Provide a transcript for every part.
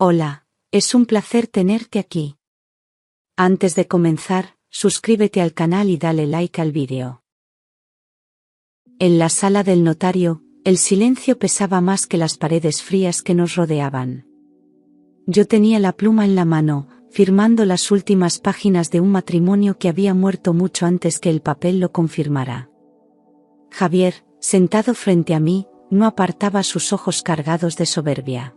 Hola, es un placer tenerte aquí. Antes de comenzar, suscríbete al canal y dale like al vídeo. En la sala del notario, el silencio pesaba más que las paredes frías que nos rodeaban. Yo tenía la pluma en la mano, firmando las últimas páginas de un matrimonio que había muerto mucho antes que el papel lo confirmara. Javier, sentado frente a mí, no apartaba sus ojos cargados de soberbia.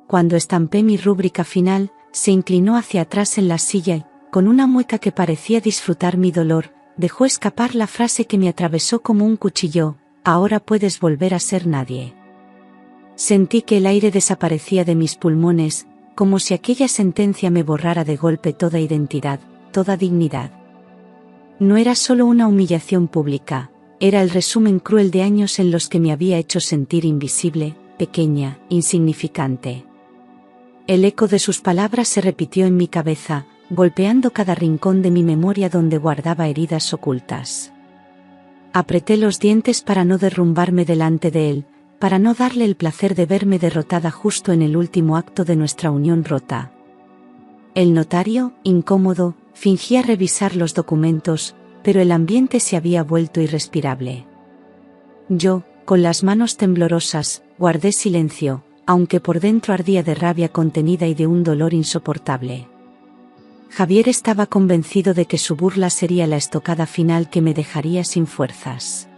Cuando estampé mi rúbrica final, se inclinó hacia atrás en la silla y, con una mueca que parecía disfrutar mi dolor, dejó escapar la frase que me atravesó como un cuchillo: ahora puedes volver a ser nadie. Sentí que el aire desaparecía de mis pulmones, como si aquella sentencia me borrara de golpe toda identidad, toda dignidad. No era solo una humillación pública, era el resumen cruel de años en los que me había hecho sentir invisible, pequeña, insignificante. El eco de sus palabras se repitió en mi cabeza, golpeando cada rincón de mi memoria donde guardaba heridas ocultas. Apreté los dientes para no derrumbarme delante de él, para no darle el placer de verme derrotada justo en el último acto de nuestra unión rota. El notario, incómodo, fingía revisar los documentos, pero el ambiente se había vuelto irrespirable. Yo, con las manos temblorosas, guardé silencio, aunque por dentro ardía de rabia contenida y de un dolor insoportable. Javier estaba convencido de que su burla sería la estocada final que me dejaría sin fuerzas.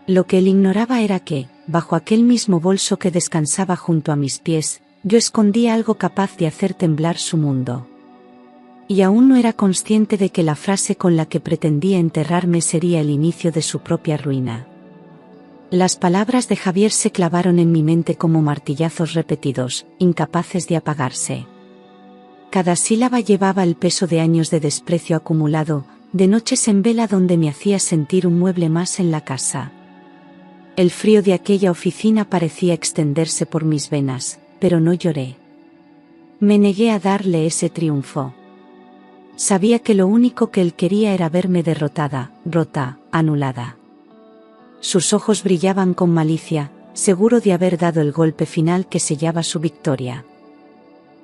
Lo que él ignoraba era que, bajo aquel mismo bolso que descansaba junto a mis pies, yo escondía algo capaz de hacer temblar su mundo. Y aún no era consciente de que la frase con la que pretendía enterrarme sería el inicio de su propia ruina. Las palabras de Javier se clavaron en mi mente como martillazos repetidos, incapaces de apagarse. Cada sílaba llevaba el peso de años de desprecio acumulado, de noches en vela donde me hacía sentir un mueble más en la casa. El frío de aquella oficina parecía extenderse por mis venas, pero no lloré. Me negué a darle ese triunfo. Sabía que lo único que él quería era verme derrotada, rota, anulada. Sus ojos brillaban con malicia, seguro de haber dado el golpe final que sellaba su victoria.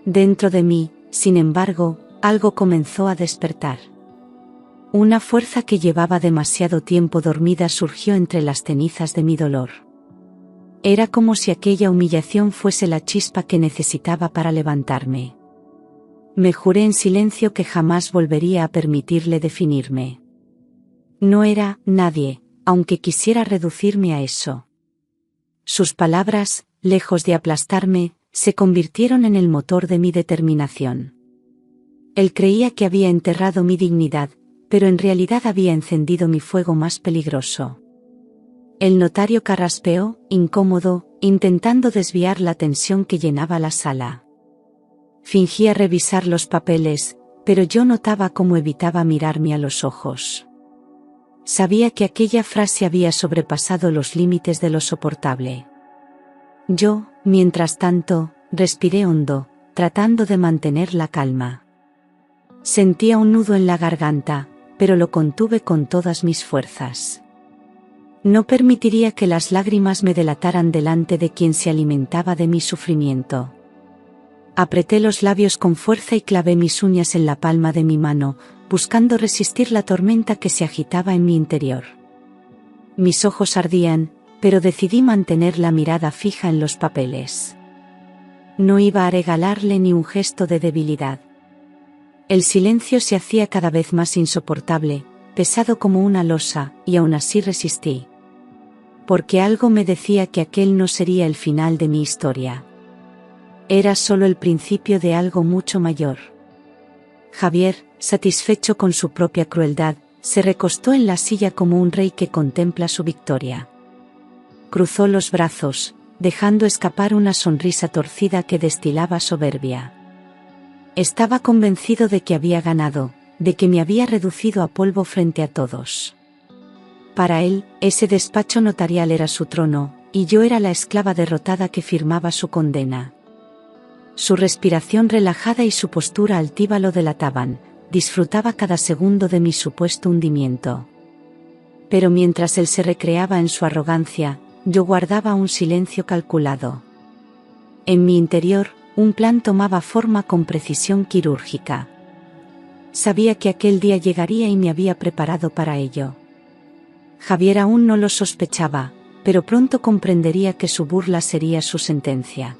Dentro de mí, sin embargo, algo comenzó a despertar. Una fuerza que llevaba demasiado tiempo dormida surgió entre las cenizas de mi dolor. Era como si aquella humillación fuese la chispa que necesitaba para levantarme. Me juré en silencio que jamás volvería a permitirle definirme. No era nadie, aunque quisiera reducirme a eso. Sus palabras, lejos de aplastarme, se convirtieron en el motor de mi determinación. Él creía que había enterrado mi dignidad, pero en realidad había encendido mi fuego más peligroso. El notario carraspeó, incómodo, intentando desviar la tensión que llenaba la sala. Fingía revisar los papeles, pero yo notaba cómo evitaba mirarme a los ojos. Sabía que aquella frase había sobrepasado los límites de lo soportable. Yo, mientras tanto, respiré hondo, tratando de mantener la calma. Sentía un nudo en la garganta, pero lo contuve con todas mis fuerzas. No permitiría que las lágrimas me delataran delante de quien se alimentaba de mi sufrimiento. Apreté los labios con fuerza y clavé mis uñas en la palma de mi mano, buscando resistir la tormenta que se agitaba en mi interior. Mis ojos ardían, pero decidí mantener la mirada fija en los papeles. No iba a regalarle ni un gesto de debilidad. El silencio se hacía cada vez más insoportable, pesado como una losa, y aún así resistí. Porque algo me decía que aquel no sería el final de mi historia. Era solo el principio de algo mucho mayor. Javier, satisfecho con su propia crueldad, se recostó en la silla como un rey que contempla su victoria. Cruzó los brazos, dejando escapar una sonrisa torcida que destilaba soberbia. Estaba convencido de que había ganado, de que me había reducido a polvo frente a todos. Para él, ese despacho notarial era su trono, y yo era la esclava derrotada que firmaba su condena. Su respiración relajada y su postura altiva lo delataban, disfrutaba cada segundo de mi supuesto hundimiento. Pero mientras él se recreaba en su arrogancia, yo guardaba un silencio calculado. En mi interior, un plan tomaba forma con precisión quirúrgica. Sabía que aquel día llegaría y me había preparado para ello. Javier aún no lo sospechaba, pero pronto comprendería que su burla sería su sentencia.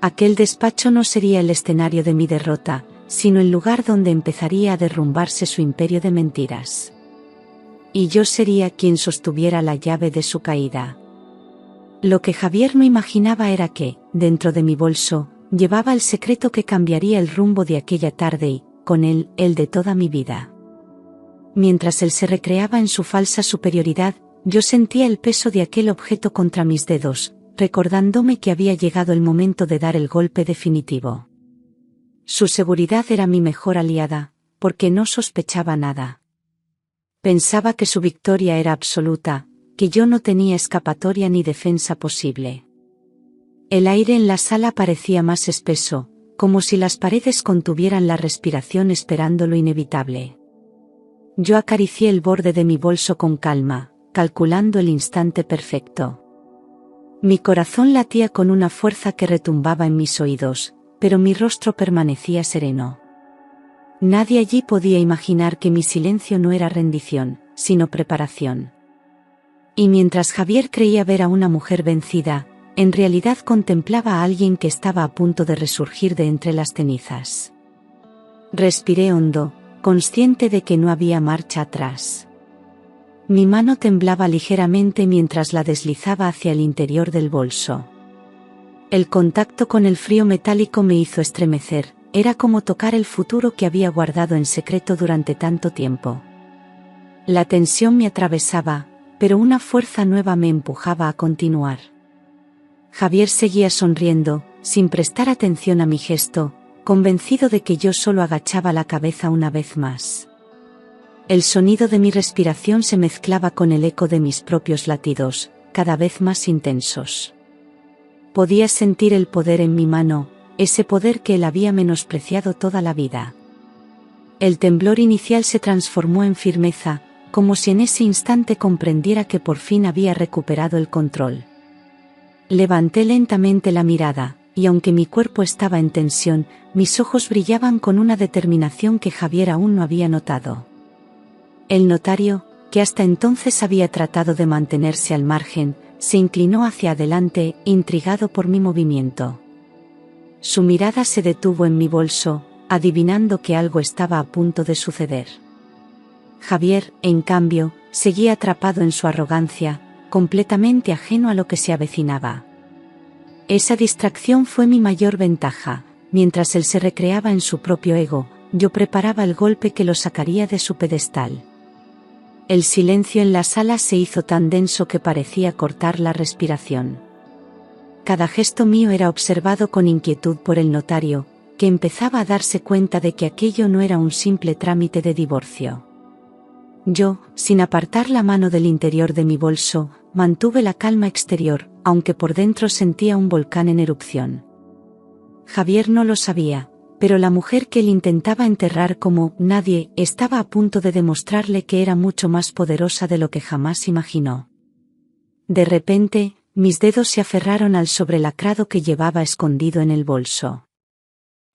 Aquel despacho no sería el escenario de mi derrota, sino el lugar donde empezaría a derrumbarse su imperio de mentiras. Y yo sería quien sostuviera la llave de su caída. Lo que Javier no imaginaba era que, dentro de mi bolso, llevaba el secreto que cambiaría el rumbo de aquella tarde y, con él, el de toda mi vida. Mientras él se recreaba en su falsa superioridad, yo sentía el peso de aquel objeto contra mis dedos, recordándome que había llegado el momento de dar el golpe definitivo. Su seguridad era mi mejor aliada, porque no sospechaba nada. Pensaba que su victoria era absoluta, que yo no tenía escapatoria ni defensa posible. El aire en la sala parecía más espeso, como si las paredes contuvieran la respiración esperando lo inevitable. Yo acaricié el borde de mi bolso con calma, calculando el instante perfecto. Mi corazón latía con una fuerza que retumbaba en mis oídos, pero mi rostro permanecía sereno. Nadie allí podía imaginar que mi silencio no era rendición, sino preparación. Y mientras Javier creía ver a una mujer vencida, en realidad contemplaba a alguien que estaba a punto de resurgir de entre las cenizas. Respiré hondo, consciente de que no había marcha atrás. Mi mano temblaba ligeramente mientras la deslizaba hacia el interior del bolso. El contacto con el frío metálico me hizo estremecer, era como tocar el futuro que había guardado en secreto durante tanto tiempo. La tensión me atravesaba, pero una fuerza nueva me empujaba a continuar. Javier seguía sonriendo, sin prestar atención a mi gesto, convencido de que yo solo agachaba la cabeza una vez más. El sonido de mi respiración se mezclaba con el eco de mis propios latidos, cada vez más intensos. Podía sentir el poder en mi mano, ese poder que él había menospreciado toda la vida. El temblor inicial se transformó en firmeza, como si en ese instante comprendiera que por fin había recuperado el control. Levanté lentamente la mirada, y aunque mi cuerpo estaba en tensión, mis ojos brillaban con una determinación que Javier aún no había notado. El notario, que hasta entonces había tratado de mantenerse al margen, se inclinó hacia adelante, intrigado por mi movimiento. Su mirada se detuvo en mi bolso, adivinando que algo estaba a punto de suceder. Javier, en cambio, seguía atrapado en su arrogancia, completamente ajeno a lo que se avecinaba. Esa distracción fue mi mayor ventaja. Mientras él se recreaba en su propio ego, yo preparaba el golpe que lo sacaría de su pedestal. El silencio en la sala se hizo tan denso que parecía cortar la respiración. Cada gesto mío era observado con inquietud por el notario, que empezaba a darse cuenta de que aquello no era un simple trámite de divorcio. Yo, sin apartar la mano del interior de mi bolso, mantuve la calma exterior, aunque por dentro sentía un volcán en erupción. Javier no lo sabía, pero la mujer que él intentaba enterrar como nadie estaba a punto de demostrarle que era mucho más poderosa de lo que jamás imaginó. De repente, mis dedos se aferraron al sobrelacrado que llevaba escondido en el bolso.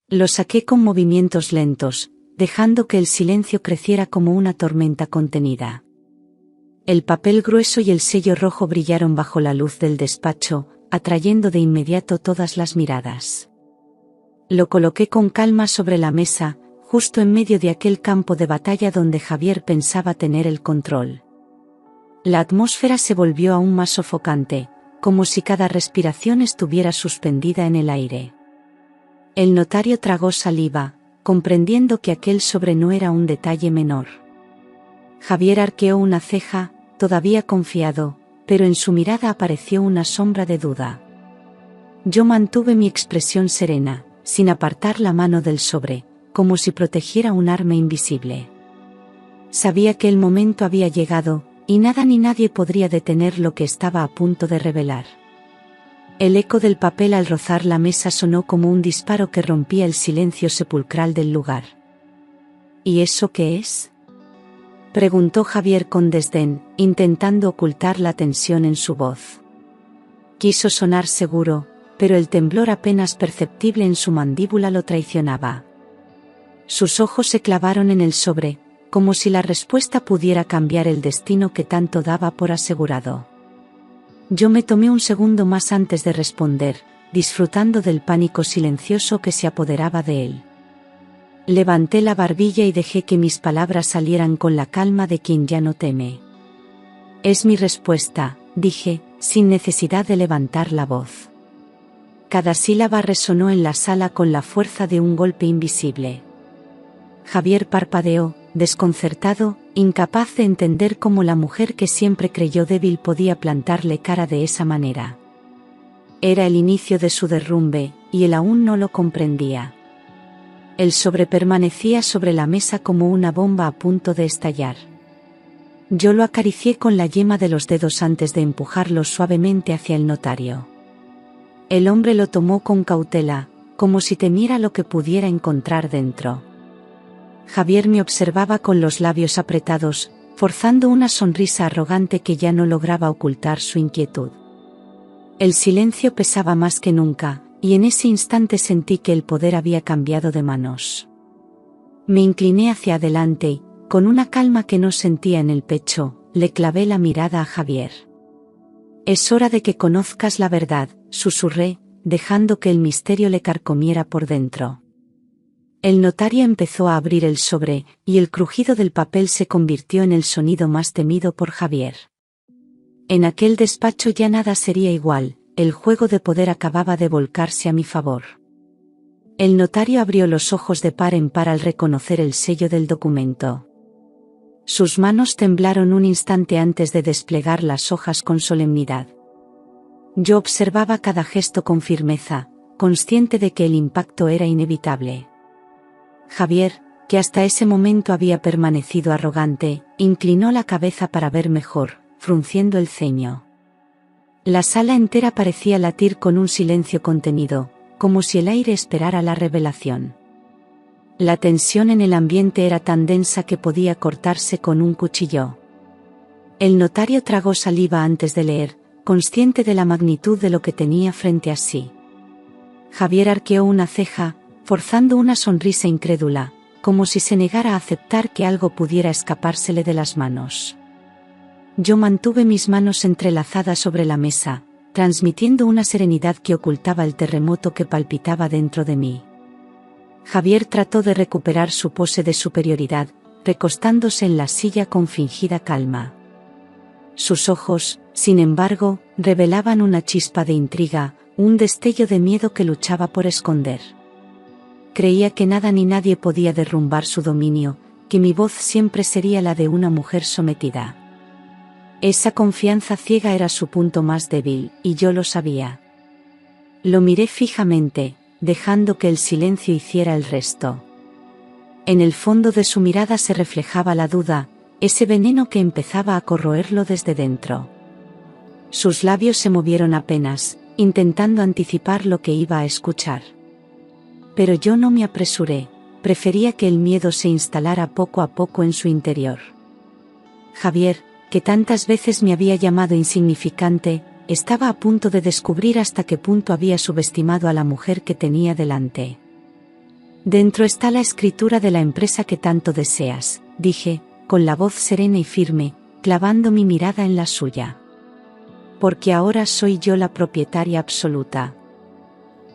Lo saqué con movimientos lentos, dejando que el silencio creciera como una tormenta contenida. El papel grueso y el sello rojo brillaron bajo la luz del despacho, atrayendo de inmediato todas las miradas. Lo coloqué con calma sobre la mesa, justo en medio de aquel campo de batalla donde Javier pensaba tener el control. La atmósfera se volvió aún más sofocante, como si cada respiración estuviera suspendida en el aire. El notario tragó saliva, comprendiendo que aquel sobre no era un detalle menor. Javier arqueó una ceja, todavía confiado, pero en su mirada apareció una sombra de duda. Yo mantuve mi expresión serena, sin apartar la mano del sobre, como si protegiera un arma invisible. Sabía que el momento había llegado, y nada ni nadie podría detener lo que estaba a punto de revelar. El eco del papel al rozar la mesa sonó como un disparo que rompía el silencio sepulcral del lugar. ¿Y eso qué es?, preguntó Javier con desdén, intentando ocultar la tensión en su voz. Quiso sonar seguro, pero el temblor apenas perceptible en su mandíbula lo traicionaba. Sus ojos se clavaron en el sobre, como si la respuesta pudiera cambiar el destino que tanto daba por asegurado. Yo me tomé un segundo más antes de responder, disfrutando del pánico silencioso que se apoderaba de él. Levanté la barbilla y dejé que mis palabras salieran con la calma de quien ya no teme. Es mi respuesta, dije, sin necesidad de levantar la voz. Cada sílaba resonó en la sala con la fuerza de un golpe invisible. Javier parpadeó, desconcertado, incapaz de entender cómo la mujer que siempre creyó débil podía plantarle cara de esa manera. Era el inicio de su derrumbe, y él aún no lo comprendía. El sobre permanecía sobre la mesa como una bomba a punto de estallar. Yo lo acaricié con la yema de los dedos antes de empujarlo suavemente hacia el notario. El hombre lo tomó con cautela, como si temiera lo que pudiera encontrar dentro. Javier me observaba con los labios apretados, forzando una sonrisa arrogante que ya no lograba ocultar su inquietud. El silencio pesaba más que nunca, y en ese instante sentí que el poder había cambiado de manos. Me incliné hacia adelante y, con una calma que no sentía en el pecho, le clavé la mirada a Javier. Es hora de que conozcas la verdad, susurré, dejando que el misterio le carcomiera por dentro. El notario empezó a abrir el sobre, y el crujido del papel se convirtió en el sonido más temido por Javier. En aquel despacho ya nada sería igual, el juego de poder acababa de volcarse a mi favor. El notario abrió los ojos de par en par al reconocer el sello del documento. Sus manos temblaron un instante antes de desplegar las hojas con solemnidad. Yo observaba cada gesto con firmeza, consciente de que el impacto era inevitable. Javier, que hasta ese momento había permanecido arrogante, inclinó la cabeza para ver mejor, frunciendo el ceño. La sala entera parecía latir con un silencio contenido, como si el aire esperara la revelación. La tensión en el ambiente era tan densa que podía cortarse con un cuchillo. El notario tragó saliva antes de leer, consciente de la magnitud de lo que tenía frente a sí. Javier arqueó una ceja, forzando una sonrisa incrédula, como si se negara a aceptar que algo pudiera escapársele de las manos. Yo mantuve mis manos entrelazadas sobre la mesa, transmitiendo una serenidad que ocultaba el terremoto que palpitaba dentro de mí. Javier trató de recuperar su pose de superioridad, recostándose en la silla con fingida calma. Sus ojos, sin embargo, revelaban una chispa de intriga, un destello de miedo que luchaba por esconder. Creía que nada ni nadie podía derrumbar su dominio, que mi voz siempre sería la de una mujer sometida. Esa confianza ciega era su punto más débil, y yo lo sabía. Lo miré fijamente, dejando que el silencio hiciera el resto. En el fondo de su mirada se reflejaba la duda, ese veneno que empezaba a corroerlo desde dentro. Sus labios se movieron apenas, intentando anticipar lo que iba a escuchar. Pero yo no me apresuré, prefería que el miedo se instalara poco a poco en su interior. Javier, que tantas veces me había llamado insignificante, estaba a punto de descubrir hasta qué punto había subestimado a la mujer que tenía delante. Dentro está la escritura de la empresa que tanto deseas, dije, con la voz serena y firme, clavando mi mirada en la suya. Porque ahora soy yo la propietaria absoluta.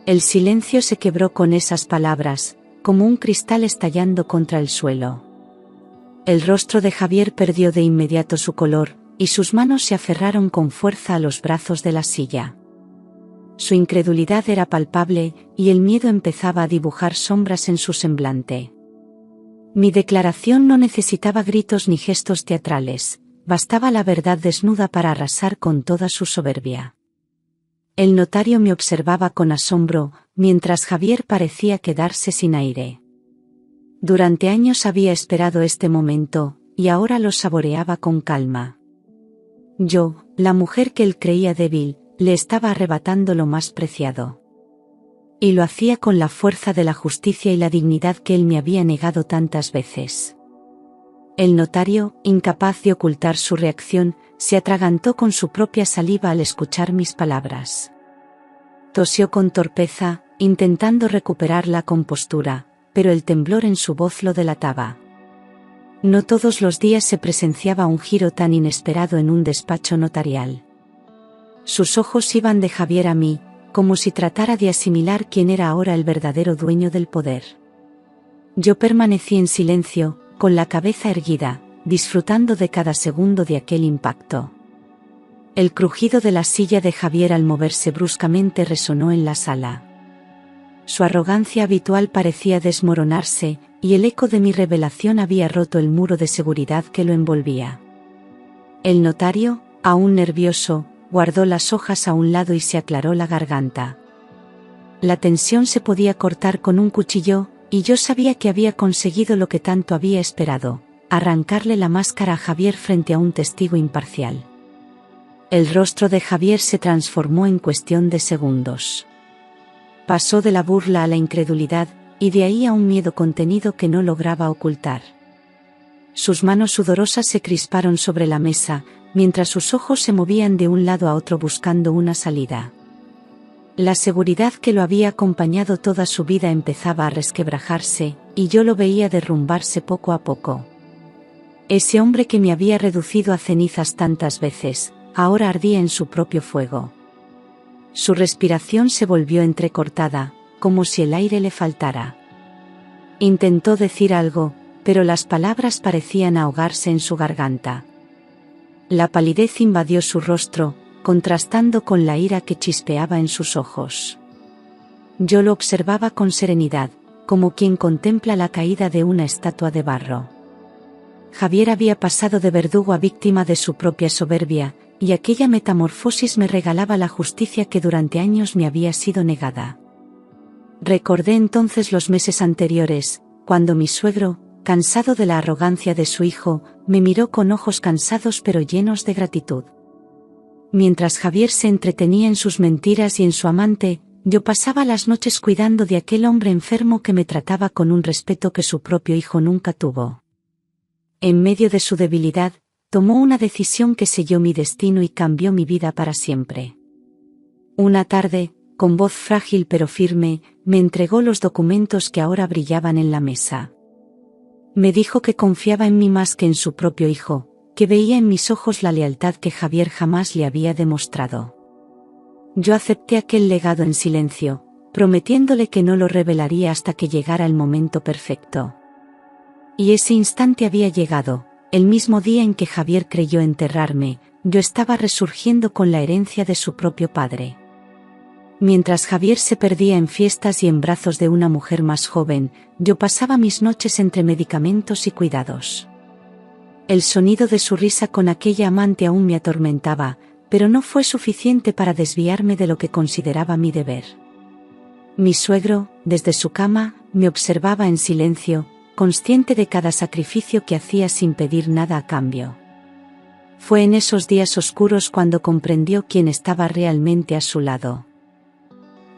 El silencio se quebró con esas palabras, como un cristal estallando contra el suelo. El rostro de Javier perdió de inmediato su color, y sus manos se aferraron con fuerza a los brazos de la silla. Su incredulidad era palpable, y el miedo empezaba a dibujar sombras en su semblante. Mi declaración no necesitaba gritos ni gestos teatrales, bastaba la verdad desnuda para arrasar con toda su soberbia. El notario me observaba con asombro, mientras Javier parecía quedarse sin aire. Durante años había esperado este momento, y ahora lo saboreaba con calma. Yo, la mujer que él creía débil, le estaba arrebatando lo más preciado. Y lo hacía con la fuerza de la justicia y la dignidad que él me había negado tantas veces. El notario, incapaz de ocultar su reacción, se atragantó con su propia saliva al escuchar mis palabras. Tosió con torpeza, intentando recuperar la compostura, pero el temblor en su voz lo delataba. No todos los días se presenciaba un giro tan inesperado en un despacho notarial. Sus ojos iban de Javier a mí, como si tratara de asimilar quién era ahora el verdadero dueño del poder. Yo permanecí en silencio, con la cabeza erguida, disfrutando de cada segundo de aquel impacto. El crujido de la silla de Javier al moverse bruscamente resonó en la sala. Su arrogancia habitual parecía desmoronarse, y el eco de mi revelación había roto el muro de seguridad que lo envolvía. El notario, aún nervioso, guardó las hojas a un lado y se aclaró la garganta. La tensión se podía cortar con un cuchillo, y yo sabía que había conseguido lo que tanto había esperado, arrancarle la máscara a Javier frente a un testigo imparcial. El rostro de Javier se transformó en cuestión de segundos. Pasó de la burla a la incredulidad, y de ahí a un miedo contenido que no lograba ocultar. Sus manos sudorosas se crisparon sobre la mesa, mientras sus ojos se movían de un lado a otro buscando una salida. La seguridad que lo había acompañado toda su vida empezaba a resquebrajarse, y yo lo veía derrumbarse poco a poco. Ese hombre que me había reducido a cenizas tantas veces, ahora ardía en su propio fuego. Su respiración se volvió entrecortada, como si el aire le faltara. Intentó decir algo, pero las palabras parecían ahogarse en su garganta. La palidez invadió su rostro, contrastando con la ira que chispeaba en sus ojos. Yo lo observaba con serenidad, como quien contempla la caída de una estatua de barro. Javier había pasado de verdugo a víctima de su propia soberbia, y aquella metamorfosis me regalaba la justicia que durante años me había sido negada. Recordé entonces los meses anteriores, cuando mi suegro, cansado de la arrogancia de su hijo, me miró con ojos cansados pero llenos de gratitud. Mientras Javier se entretenía en sus mentiras y en su amante, yo pasaba las noches cuidando de aquel hombre enfermo que me trataba con un respeto que su propio hijo nunca tuvo. En medio de su debilidad, tomó una decisión que selló mi destino y cambió mi vida para siempre. Una tarde, con voz frágil pero firme, me entregó los documentos que ahora brillaban en la mesa. Me dijo que confiaba en mí más que en su propio hijo, que veía en mis ojos la lealtad que Javier jamás le había demostrado. Yo acepté aquel legado en silencio, prometiéndole que no lo revelaría hasta que llegara el momento perfecto. Y ese instante había llegado, el mismo día en que Javier creyó enterrarme. Yo estaba resurgiendo con la herencia de su propio padre. Mientras Javier se perdía en fiestas y en brazos de una mujer más joven, yo pasaba mis noches entre medicamentos y cuidados. El sonido de su risa con aquella amante aún me atormentaba, pero no fue suficiente para desviarme de lo que consideraba mi deber. Mi suegro, desde su cama, me observaba en silencio, consciente de cada sacrificio que hacía sin pedir nada a cambio. Fue en esos días oscuros cuando comprendió quién estaba realmente a su lado.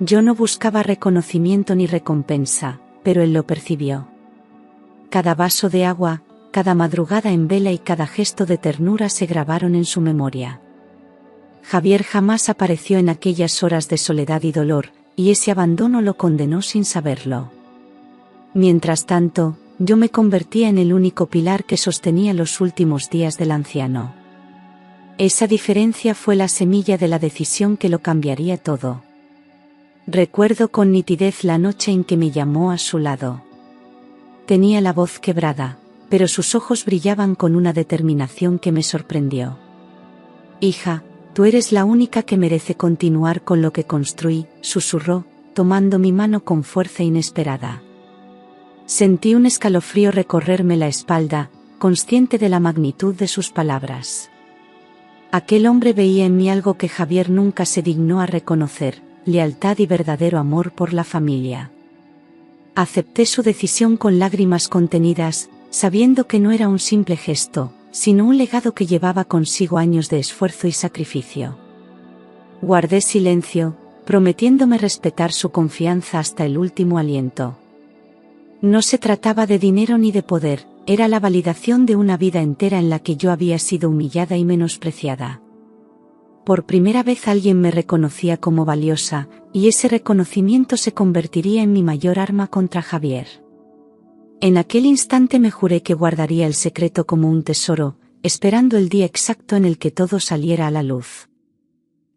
Yo no buscaba reconocimiento ni recompensa, pero él lo percibió. Cada vaso de agua, cada madrugada en vela y cada gesto de ternura se grabaron en su memoria. Javier jamás apareció en aquellas horas de soledad y dolor, y ese abandono lo condenó sin saberlo. Mientras tanto, yo me convertía en el único pilar que sostenía los últimos días del anciano. Esa diferencia fue la semilla de la decisión que lo cambiaría todo. Recuerdo con nitidez la noche en que me llamó a su lado. Tenía la voz quebrada, pero sus ojos brillaban con una determinación que me sorprendió. «Hija, tú eres la única que merece continuar con lo que construí», susurró, tomando mi mano con fuerza inesperada. Sentí un escalofrío recorrerme la espalda, consciente de la magnitud de sus palabras. Aquel hombre veía en mí algo que Javier nunca se dignó a reconocer: lealtad y verdadero amor por la familia. Acepté su decisión con lágrimas contenidas, sabiendo que no era un simple gesto, sino un legado que llevaba consigo años de esfuerzo y sacrificio. Guardé silencio, prometiéndome respetar su confianza hasta el último aliento. No se trataba de dinero ni de poder, era la validación de una vida entera en la que yo había sido humillada y menospreciada. Por primera vez alguien me reconocía como valiosa, y ese reconocimiento se convertiría en mi mayor arma contra Javier. En aquel instante me juré que guardaría el secreto como un tesoro, esperando el día exacto en el que todo saliera a la luz.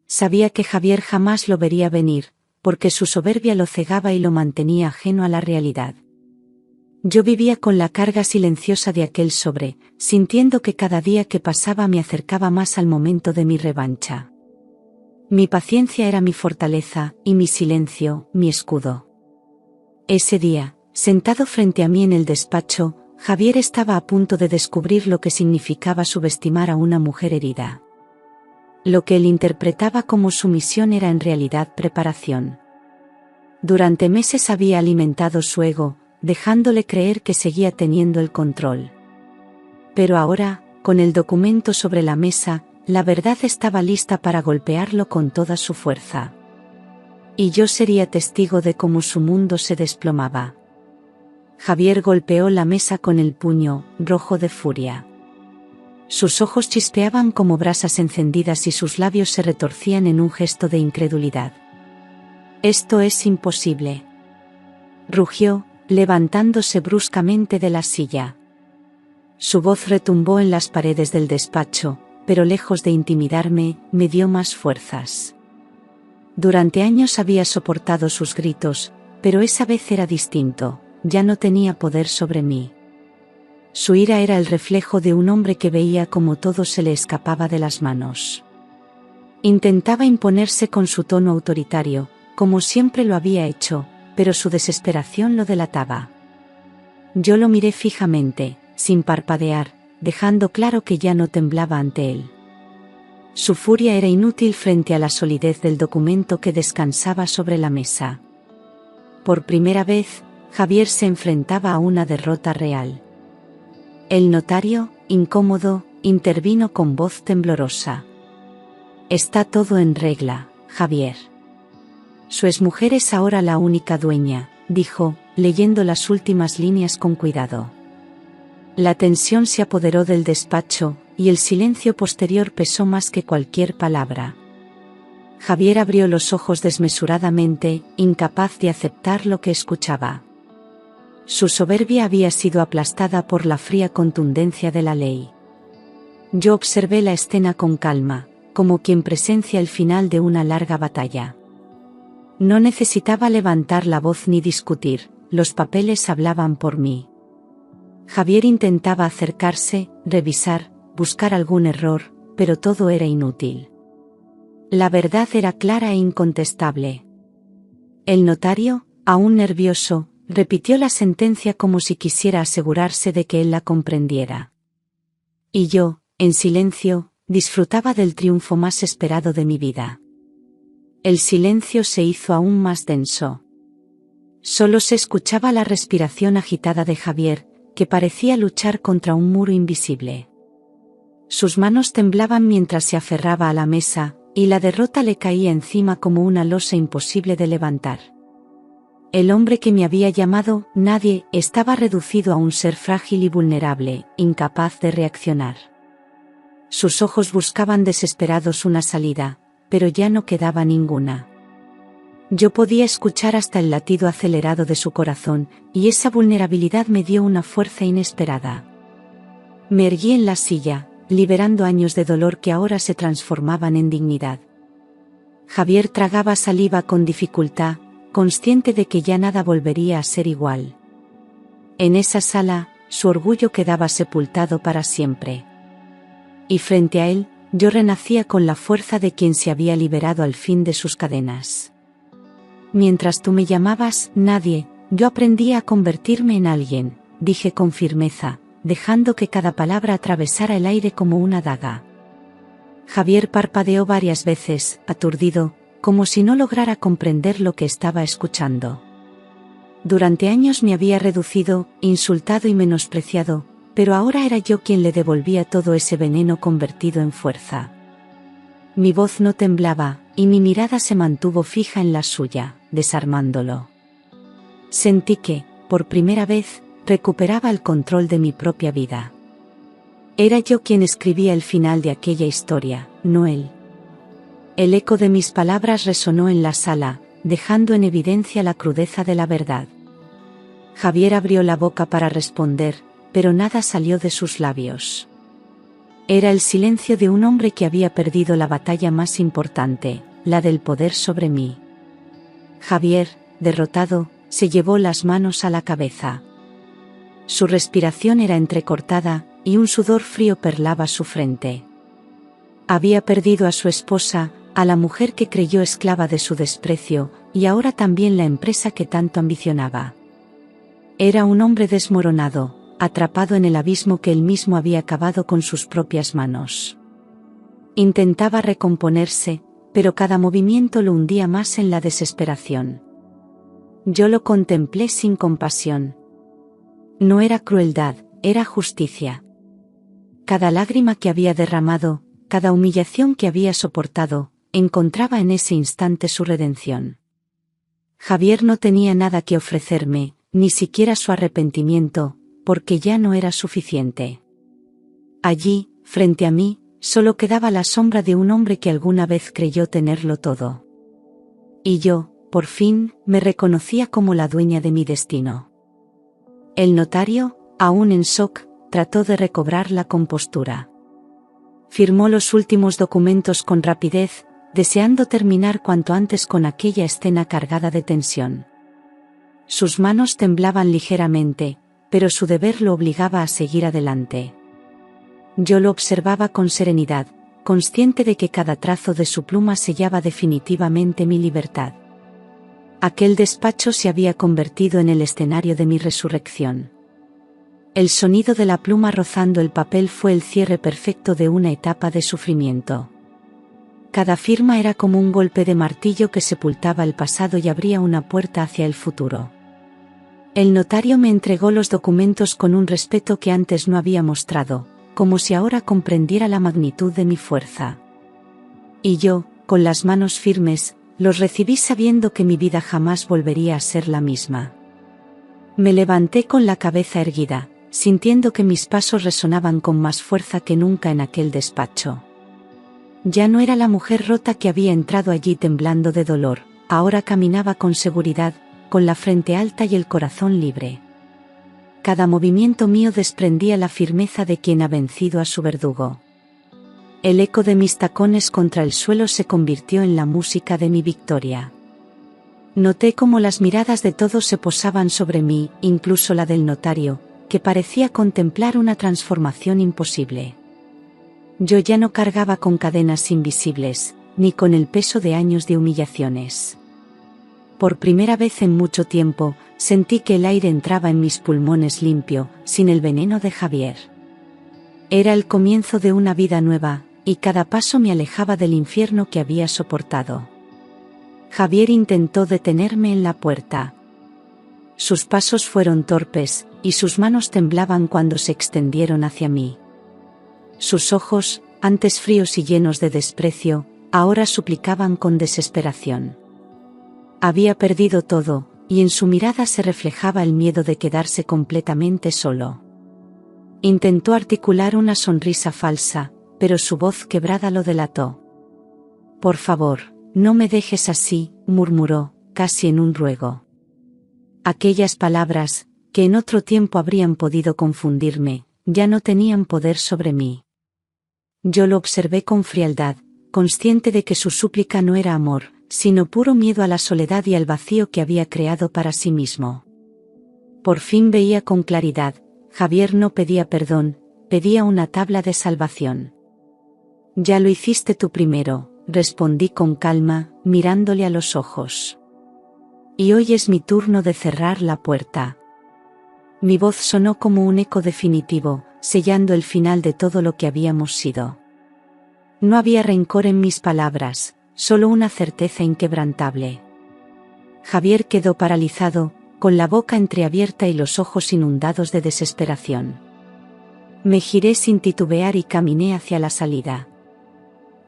Sabía que Javier jamás lo vería venir, porque su soberbia lo cegaba y lo mantenía ajeno a la realidad. Yo vivía con la carga silenciosa de aquel sobre, sintiendo que cada día que pasaba me acercaba más al momento de mi revancha. Mi paciencia era mi fortaleza, y mi silencio, mi escudo. Ese día, sentado frente a mí en el despacho, Javier estaba a punto de descubrir lo que significaba subestimar a una mujer herida. Lo que él interpretaba como sumisión era en realidad preparación. Durante meses había alimentado su ego, dejándole creer que seguía teniendo el control. Pero ahora, con el documento sobre la mesa, la verdad estaba lista para golpearlo con toda su fuerza. Y yo sería testigo de cómo su mundo se desplomaba. Javier golpeó la mesa con el puño, rojo de furia. Sus ojos chispeaban como brasas encendidas y sus labios se retorcían en un gesto de incredulidad. «Esto es imposible», rugió, levantándose bruscamente de la silla. Su voz retumbó en las paredes del despacho, pero lejos de intimidarme, me dio más fuerzas. Durante años había soportado sus gritos, pero esa vez era distinto, ya no tenía poder sobre mí. Su ira era el reflejo de un hombre que veía cómo todo se le escapaba de las manos. Intentaba imponerse con su tono autoritario, como siempre lo había hecho, pero su desesperación lo delataba. Yo lo miré fijamente, sin parpadear, dejando claro que ya no temblaba ante él. Su furia era inútil frente a la solidez del documento que descansaba sobre la mesa. Por primera vez, Javier se enfrentaba a una derrota real. El notario, incómodo, intervino con voz temblorosa. «Está todo en regla, Javier. Su exmujer es ahora la única dueña», dijo, leyendo las últimas líneas con cuidado. La tensión se apoderó del despacho, y el silencio posterior pesó más que cualquier palabra. Javier abrió los ojos desmesuradamente, incapaz de aceptar lo que escuchaba. Su soberbia había sido aplastada por la fría contundencia de la ley. Yo observé la escena con calma, como quien presencia el final de una larga batalla. No necesitaba levantar la voz ni discutir, los papeles hablaban por mí. Javier intentaba acercarse, revisar, buscar algún error, pero todo era inútil. La verdad era clara e incontestable. El notario, aún nervioso, repitió la sentencia como si quisiera asegurarse de que él la comprendiera. Y yo, en silencio, disfrutaba del triunfo más esperado de mi vida. El silencio se hizo aún más denso. Solo se escuchaba la respiración agitada de Javier, que parecía luchar contra un muro invisible. Sus manos temblaban mientras se aferraba a la mesa, y la derrota le caía encima como una losa imposible de levantar. El hombre que me había llamado nadie estaba reducido a un ser frágil y vulnerable, incapaz de reaccionar. Sus ojos buscaban desesperados una salida, pero ya no quedaba ninguna. Yo podía escuchar hasta el latido acelerado de su corazón, y esa vulnerabilidad me dio una fuerza inesperada. Me erguí en la silla, liberando años de dolor que ahora se transformaban en dignidad. Javier tragaba saliva con dificultad, consciente de que ya nada volvería a ser igual. En esa sala, su orgullo quedaba sepultado para siempre. Y frente a él, yo renacía con la fuerza de quien se había liberado al fin de sus cadenas. Mientras tú me llamabas, nadie, yo aprendía a convertirme en alguien, dije con firmeza, dejando que cada palabra atravesara el aire como una daga. Javier parpadeó varias veces, aturdido, como si no lograra comprender lo que estaba escuchando. Durante años me había reducido, insultado y menospreciado, pero ahora era yo quien le devolvía todo ese veneno convertido en fuerza. Mi voz no temblaba, y mi mirada se mantuvo fija en la suya, desarmándolo. Sentí que, por primera vez, recuperaba el control de mi propia vida. Era yo quien escribía el final de aquella historia, no él. El eco de mis palabras resonó en la sala, dejando en evidencia la crudeza de la verdad. Javier abrió la boca para responder, pero nada salió de sus labios. Era el silencio de un hombre que había perdido la batalla más importante, la del poder sobre mí. Javier, derrotado, se llevó las manos a la cabeza. Su respiración era entrecortada, y un sudor frío perlaba su frente. Había perdido a su esposa, a la mujer que creyó esclava de su desprecio, y ahora también la empresa que tanto ambicionaba. Era un hombre desmoronado, atrapado en el abismo que él mismo había cavado con sus propias manos. Intentaba recomponerse, pero cada movimiento lo hundía más en la desesperación. Yo lo contemplé sin compasión. No era crueldad, era justicia. Cada lágrima que había derramado, cada humillación que había soportado, encontraba en ese instante su redención. Javier no tenía nada que ofrecerme, ni siquiera su arrepentimiento, porque ya no era suficiente. Allí, frente a mí, solo quedaba la sombra de un hombre que alguna vez creyó tenerlo todo. Y yo, por fin, me reconocía como la dueña de mi destino. El notario, aún en shock, trató de recobrar la compostura. Firmó los últimos documentos con rapidez, deseando terminar cuanto antes con aquella escena cargada de tensión. Sus manos temblaban ligeramente, pero su deber lo obligaba a seguir adelante. Yo lo observaba con serenidad, consciente de que cada trazo de su pluma sellaba definitivamente mi libertad. Aquel despacho se había convertido en el escenario de mi resurrección. El sonido de la pluma rozando el papel fue el cierre perfecto de una etapa de sufrimiento. Cada firma era como un golpe de martillo que sepultaba el pasado y abría una puerta hacia el futuro. El notario me entregó los documentos con un respeto que antes no había mostrado, como si ahora comprendiera la magnitud de mi fuerza. Y yo, con las manos firmes, los recibí sabiendo que mi vida jamás volvería a ser la misma. Me levanté con la cabeza erguida, sintiendo que mis pasos resonaban con más fuerza que nunca en aquel despacho. Ya no era la mujer rota que había entrado allí temblando de dolor, ahora caminaba con seguridad, con la frente alta y el corazón libre. Cada movimiento mío desprendía la firmeza de quien ha vencido a su verdugo. El eco de mis tacones contra el suelo se convirtió en la música de mi victoria. Noté cómo las miradas de todos se posaban sobre mí, incluso la del notario, que parecía contemplar una transformación imposible. Yo ya no cargaba con cadenas invisibles, ni con el peso de años de humillaciones. Por primera vez en mucho tiempo, sentí que el aire entraba en mis pulmones limpio, sin el veneno de Javier. Era el comienzo de una vida nueva, y cada paso me alejaba del infierno que había soportado. Javier intentó detenerme en la puerta. Sus pasos fueron torpes, y sus manos temblaban cuando se extendieron hacia mí. Sus ojos, antes fríos y llenos de desprecio, ahora suplicaban con desesperación. Había perdido todo, y en su mirada se reflejaba el miedo de quedarse completamente solo. Intentó articular una sonrisa falsa, pero su voz quebrada lo delató. «Por favor, no me dejes así», murmuró, casi en un ruego. Aquellas palabras, que en otro tiempo habrían podido confundirme, ya no tenían poder sobre mí. Yo lo observé con frialdad, consciente de que su súplica no era amor, sino puro miedo a la soledad y al vacío que había creado para sí mismo. Por fin veía con claridad, Javier no pedía perdón, pedía una tabla de salvación. «Ya lo hiciste tú primero», respondí con calma, mirándole a los ojos. «Y hoy es mi turno de cerrar la puerta». Mi voz sonó como un eco definitivo, sellando el final de todo lo que habíamos sido. No había rencor en mis palabras, solo una certeza inquebrantable. Javier quedó paralizado, con la boca entreabierta y los ojos inundados de desesperación. Me giré sin titubear y caminé hacia la salida.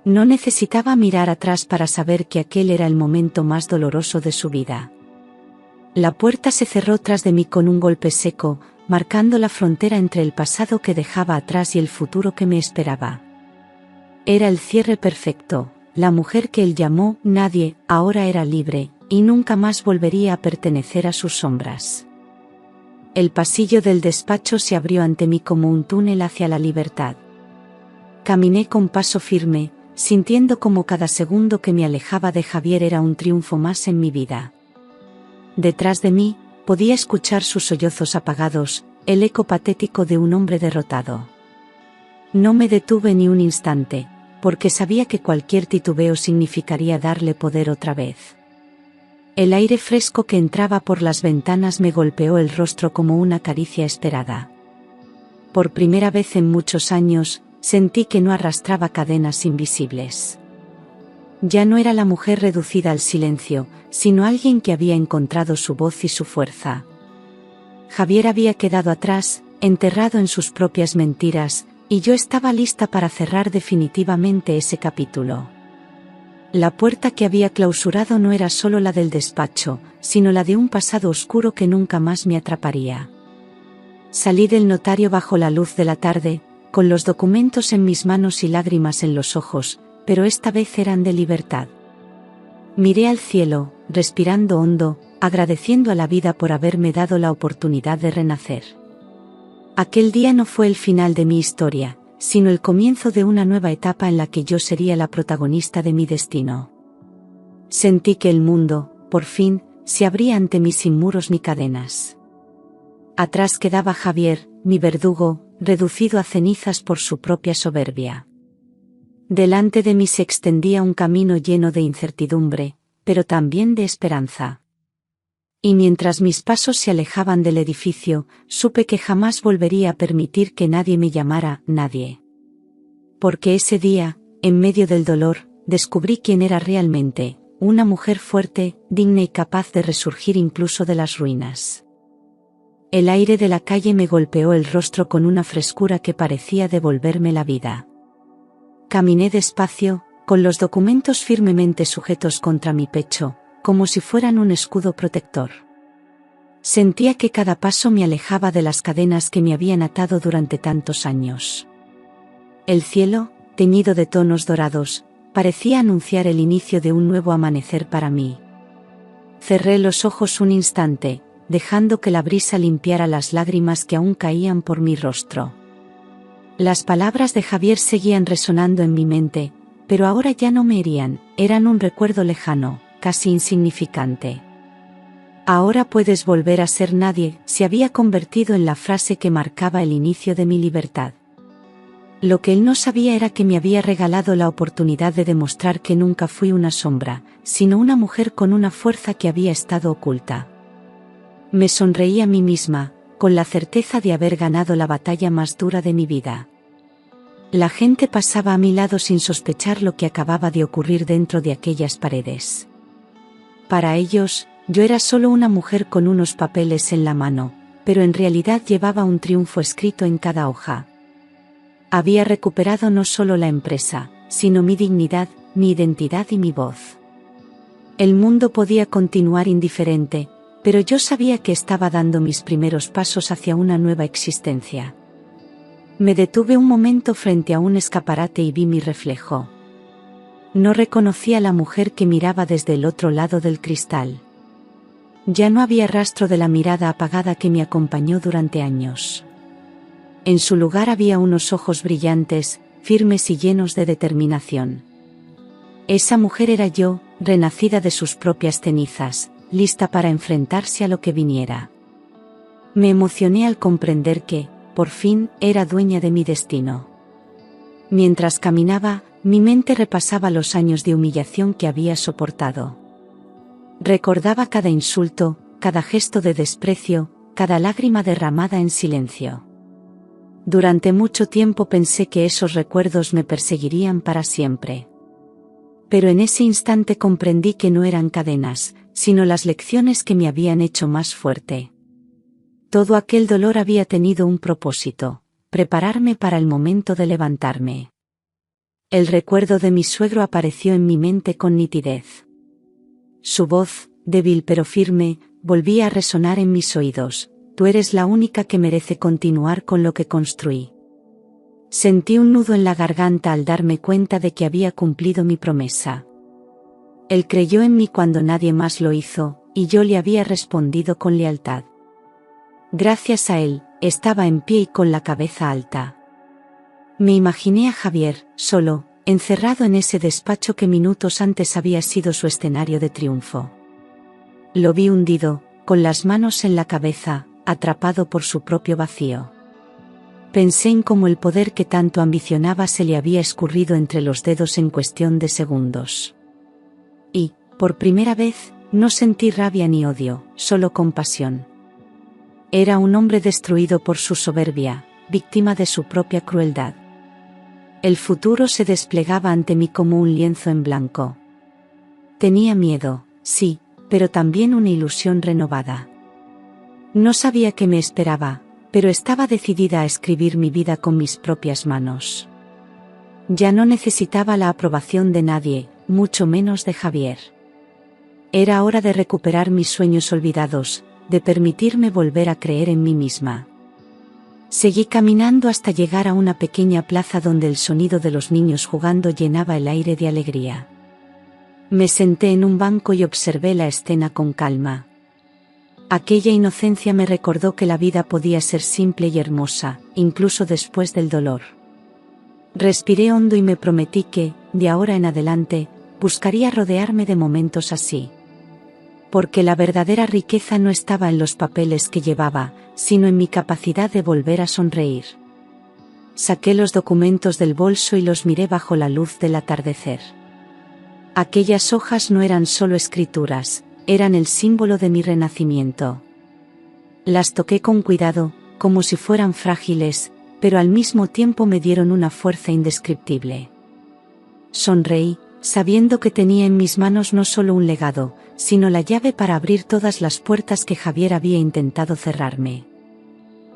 No necesitaba mirar atrás para saber que aquel era el momento más doloroso de su vida. La puerta se cerró tras de mí con un golpe seco, marcando la frontera entre el pasado que dejaba atrás y el futuro que me esperaba. Era el cierre perfecto, la mujer que él llamó Nadie, ahora era libre, y nunca más volvería a pertenecer a sus sombras. El pasillo del despacho se abrió ante mí como un túnel hacia la libertad. Caminé con paso firme, sintiendo como cada segundo que me alejaba de Javier era un triunfo más en mi vida. Detrás de mí, podía escuchar sus sollozos apagados, el eco patético de un hombre derrotado. No me detuve ni un instante, porque sabía que cualquier titubeo significaría darle poder otra vez. El aire fresco que entraba por las ventanas me golpeó el rostro como una caricia esperada. Por primera vez en muchos años, sentí que no arrastraba cadenas invisibles. Ya no era la mujer reducida al silencio, sino alguien que había encontrado su voz y su fuerza. Javier había quedado atrás, enterrado en sus propias mentiras, y yo estaba lista para cerrar definitivamente ese capítulo. La puerta que había clausurado no era solo la del despacho, sino la de un pasado oscuro que nunca más me atraparía. Salí del notario bajo la luz de la tarde, con los documentos en mis manos y lágrimas en los ojos, pero esta vez eran de libertad. Miré al cielo, respirando hondo, agradeciendo a la vida por haberme dado la oportunidad de renacer. Aquel día no fue el final de mi historia, sino el comienzo de una nueva etapa en la que yo sería la protagonista de mi destino. Sentí que el mundo, por fin, se abría ante mí sin muros ni cadenas. Atrás quedaba Javier, mi verdugo, reducido a cenizas por su propia soberbia. Delante de mí se extendía un camino lleno de incertidumbre, pero también de esperanza. Y mientras mis pasos se alejaban del edificio, supe que jamás volvería a permitir que nadie me llamara Nadie. Porque ese día, en medio del dolor, descubrí quién era realmente, una mujer fuerte, digna y capaz de resurgir incluso de las ruinas. El aire de la calle me golpeó el rostro con una frescura que parecía devolverme la vida. Caminé despacio, con los documentos firmemente sujetos contra mi pecho, como si fueran un escudo protector. Sentía que cada paso me alejaba de las cadenas que me habían atado durante tantos años. El cielo, teñido de tonos dorados, parecía anunciar el inicio de un nuevo amanecer para mí. Cerré los ojos un instante, dejando que la brisa limpiara las lágrimas que aún caían por mi rostro. Las palabras de Javier seguían resonando en mi mente, pero ahora ya no me herían, eran un recuerdo lejano, casi insignificante. Ahora puedes volver a ser nadie, se había convertido en la frase que marcaba el inicio de mi libertad. Lo que él no sabía era que me había regalado la oportunidad de demostrar que nunca fui una sombra, sino una mujer con una fuerza que había estado oculta. Me sonreí a mí misma, con la certeza de haber ganado la batalla más dura de mi vida. La gente pasaba a mi lado sin sospechar lo que acababa de ocurrir dentro de aquellas paredes. Para ellos, yo era solo una mujer con unos papeles en la mano, pero en realidad llevaba un triunfo escrito en cada hoja. Había recuperado no solo la empresa, sino mi dignidad, mi identidad y mi voz. El mundo podía continuar indiferente, pero yo sabía que estaba dando mis primeros pasos hacia una nueva existencia. Me detuve un momento frente a un escaparate y vi mi reflejo. No reconocí a la mujer que miraba desde el otro lado del cristal. Ya no había rastro de la mirada apagada que me acompañó durante años. En su lugar había unos ojos brillantes, firmes y llenos de determinación. Esa mujer era yo, renacida de sus propias cenizas, lista para enfrentarse a lo que viniera. Me emocioné al comprender que, por fin, era dueña de mi destino. Mientras caminaba, mi mente repasaba los años de humillación que había soportado. Recordaba cada insulto, cada gesto de desprecio, cada lágrima derramada en silencio. Durante mucho tiempo pensé que esos recuerdos me perseguirían para siempre. Pero en ese instante comprendí que no eran cadenas, sino las lecciones que me habían hecho más fuerte. Todo aquel dolor había tenido un propósito: prepararme para el momento de levantarme. El recuerdo de mi suegro apareció en mi mente con nitidez. Su voz, débil pero firme, volvía a resonar en mis oídos: tú eres la única que merece continuar con lo que construí. Sentí un nudo en la garganta al darme cuenta de que había cumplido mi promesa. Él creyó en mí cuando nadie más lo hizo, y yo le había respondido con lealtad. Gracias a él, estaba en pie y con la cabeza alta. Me imaginé a Javier, solo, encerrado en ese despacho que minutos antes había sido su escenario de triunfo. Lo vi hundido, con las manos en la cabeza, atrapado por su propio vacío. Pensé en cómo el poder que tanto ambicionaba se le había escurrido entre los dedos en cuestión de segundos. Y, por primera vez, no sentí rabia ni odio, solo compasión. Era un hombre destruido por su soberbia, víctima de su propia crueldad. El futuro se desplegaba ante mí como un lienzo en blanco. Tenía miedo, sí, pero también una ilusión renovada. No sabía qué me esperaba, pero estaba decidida a escribir mi vida con mis propias manos. Ya no necesitaba la aprobación de nadie, mucho menos de Javier. Era hora de recuperar mis sueños olvidados, de permitirme volver a creer en mí misma. Seguí caminando hasta llegar a una pequeña plaza donde el sonido de los niños jugando llenaba el aire de alegría. Me senté en un banco y observé la escena con calma. Aquella inocencia me recordó que la vida podía ser simple y hermosa, incluso después del dolor. Respiré hondo y me prometí que, de ahora en adelante, buscaría rodearme de momentos así. Porque la verdadera riqueza no estaba en los papeles que llevaba, sino en mi capacidad de volver a sonreír. Saqué los documentos del bolso y los miré bajo la luz del atardecer. Aquellas hojas no eran solo escrituras, eran el símbolo de mi renacimiento. Las toqué con cuidado, como si fueran frágiles, pero al mismo tiempo me dieron una fuerza indescriptible. Sonreí, sabiendo que tenía en mis manos no solo un legado, sino la llave para abrir todas las puertas que Javier había intentado cerrarme.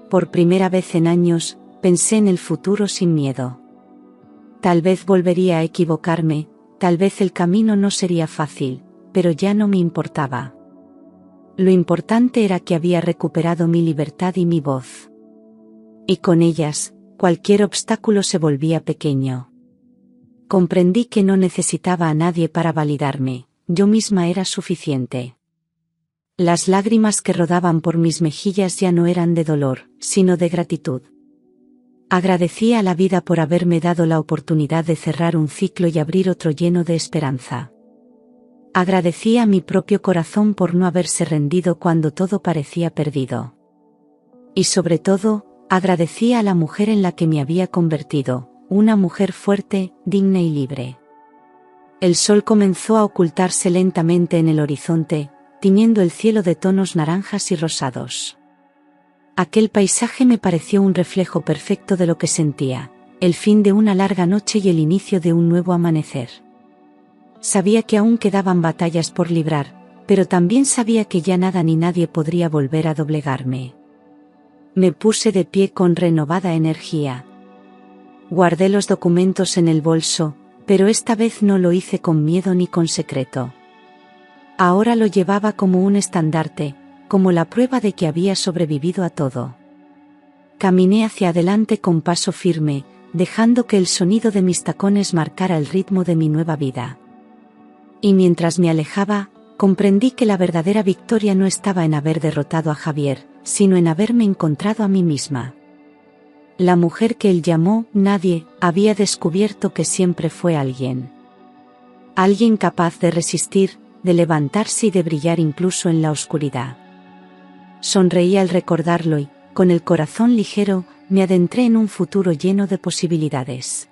Por primera vez en años, pensé en el futuro sin miedo. Tal vez volvería a equivocarme, tal vez el camino no sería fácil, pero ya no me importaba. Lo importante era que había recuperado mi libertad y mi voz. Y con ellas, cualquier obstáculo se volvía pequeño. Comprendí que no necesitaba a nadie para validarme, yo misma era suficiente. Las lágrimas que rodaban por mis mejillas ya no eran de dolor, sino de gratitud. Agradecía a la vida por haberme dado la oportunidad de cerrar un ciclo y abrir otro lleno de esperanza. Agradecía a mi propio corazón por no haberse rendido cuando todo parecía perdido. Y sobre todo, agradecía a la mujer en la que me había convertido, una mujer fuerte, digna y libre. El sol comenzó a ocultarse lentamente en el horizonte, tiñendo el cielo de tonos naranjas y rosados. Aquel paisaje me pareció un reflejo perfecto de lo que sentía, el fin de una larga noche y el inicio de un nuevo amanecer. Sabía que aún quedaban batallas por librar, pero también sabía que ya nada ni nadie podría volver a doblegarme. Me puse de pie con renovada energía. Guardé los documentos en el bolso, pero esta vez no lo hice con miedo ni con secreto. Ahora lo llevaba como un estandarte, como la prueba de que había sobrevivido a todo. Caminé hacia adelante con paso firme, dejando que el sonido de mis tacones marcara el ritmo de mi nueva vida. Y mientras me alejaba, comprendí que la verdadera victoria no estaba en haber derrotado a Javier, sino en haberme encontrado a mí misma. La mujer que él llamó nadie, había descubierto que siempre fue alguien. Alguien capaz de resistir, de levantarse y de brillar incluso en la oscuridad. Sonreí al recordarlo y, con el corazón ligero, me adentré en un futuro lleno de posibilidades.